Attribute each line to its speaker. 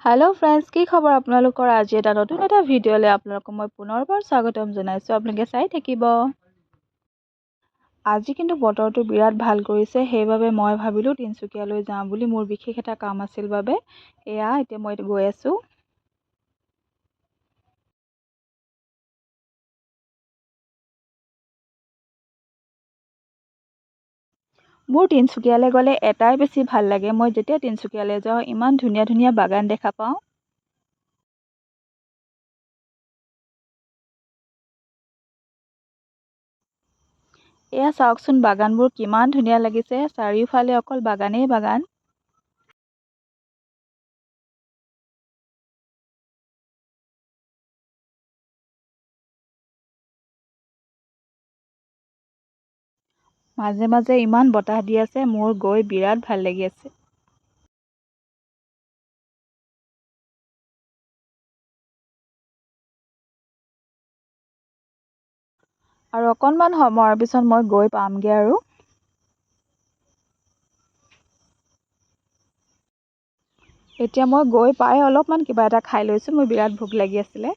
Speaker 1: hello friends কি খবৰ আপোনালোকৰ আজি এটা নতুন এটা ভিডিঅ'লৈ আপোনালোকক মই পুনৰবাৰ স্বাগতম জনাইছো আপোনালোকে চাই থাকিব আজি কিন্তু বতৰটো বিৰাট ভাল কৰিছে সেইবাবে মই ভাবিলো তিনচুকীয়ালৈ যাওঁ বুলি মোৰ বিশেষ এটা কাম আছিল বাবে এয়া এতিয়া মই গৈ আছো মোৰ তিনচুকীয়ালৈ গ'লে এটাই বেছি ভাল লাগে মই যেতিয়া তিনচুকীয়ালৈ যাওঁ ইমান ধুনীয়া ধুনীয়া বাগান দেখা পাওঁ এয়া চাওকচোন বাগানবোৰ কিমান ধুনীয়া লাগিছে চাৰিওফালে অকল বাগানেই বাগান মাজে মাজে ইমান বতাহ দি আছে মোৰ গৈ বিৰাট ভাল লাগি আছে আৰু অকণমান সময়ৰ পিছত মই গৈ পামগে আৰু এতিয়া মই গৈ পাই অলপমান কিবা এটা খাই লৈছো মোৰ বিৰাট ভোক লাগি আছিলে